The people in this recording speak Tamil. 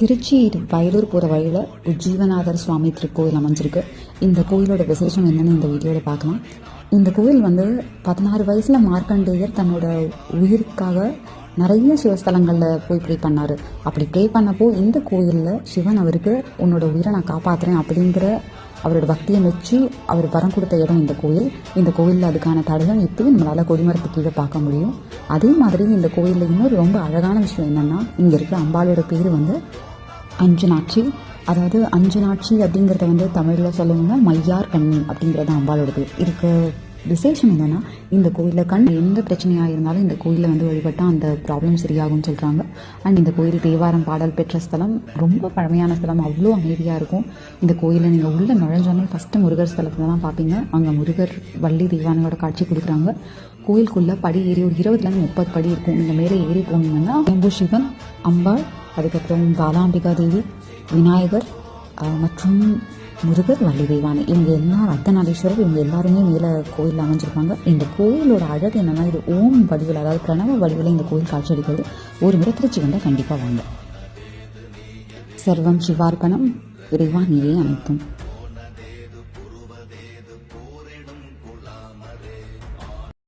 திருச்சி வயலூர் போகிற வழியில் உஜ்ஜீவநாதர் சுவாமி திருக்கோயில் அமைஞ்சிருக்கு. இந்த கோயிலோட விசேஷம் என்னன்னு இந்த வீடியோவில் பார்க்கலாம். இந்த கோயில் 16 வயசில் மார்க்கண்டேயர் தன்னோட உயிருக்காக நிறைய சிவஸ்தலங்களில் போய் ப்ரே பண்ணார். அப்படி ப்ரே பண்ணப்போ இந்த கோயிலில் சிவன் அவருக்கு உன்னோட உயிரை நான் காப்பாற்றுறேன் அப்படிங்கிற அவரோட பக்தியை வச்சு அவர் வரம் கொடுத்த இடம் இந்த கோயில். இந்த கோயிலில் அதுக்கான தடயம் இப்போயும் நம்மளால் கொடிமரத்துக்கு கீழே பார்க்க முடியும். அதே மாதிரி இந்த கோயிலில் இன்னொரு ரொம்ப அழகான விஷயம் என்னென்னா, இங்கே இருக்கிற அம்பாளோட பேர் அஞ்சனாட்சி. அதாவது அஞ்சனாட்சி அப்படிங்கிறத தமிழில் சொல்லணும்னா மையார் கண்ணி அப்படிங்கிறது அம்பாளோட பேர். இதுக்கு விசேஷம் என்னென்னா, இந்த கோயிலில் எந்த பிரச்சனையாக இருந்தாலும் இந்த கோயிலில் வழிபட்டால் அந்த ப்ராப்ளம் சரியாகும்னு சொல்கிறாங்க. அண்ட் இந்த கோயில் தேவாரம் பாடல் பெற்ற ஸ்தலம், ரொம்ப பழமையான ஸ்தலம், அவ்வளோ அமைதியாக இருக்கும். இந்த கோயிலில் நீங்கள் உள்ளே நுழைஞ்சோன்னே ஃபஸ்ட்டு முருகர் ஸ்தலத்தில் தான் பார்ப்பீங்க. அங்கே முருகர் வள்ளி தெய்வானையோட காட்சி கொடுக்குறாங்க. கோயிலுக்குள்ளே படி ஏறி ஒரு 20-30 படி இருக்கும். நீங்கள் மேலே ஏறி போனீங்கன்னா அம்பு சிவன், அம்பாள், அதுக்கப்புறம் பாலாம்பிகா தேவி, விநாயகர் மற்றும் முருகர், வள்ளி தெய்வானை, இவங்க எல்லாரும், அர்த்தநாதீஸ்வரர், இவங்க எல்லாருமே மேலே கோயிலில் அமைஞ்சிருப்பாங்க. இந்த கோயிலோட அழகு என்னென்னா, இது ஓம் வடிவில், அதாவது பிரணவ வடிவில் இந்த கோயில் காட்சியளிக்கிறது. ஒரு முறை திருச்சி வந்தால் கண்டிப்பாக வாங்க. சர்வம் சிவார்ப்பணம். இறைவா நீயே அனைத்தும்.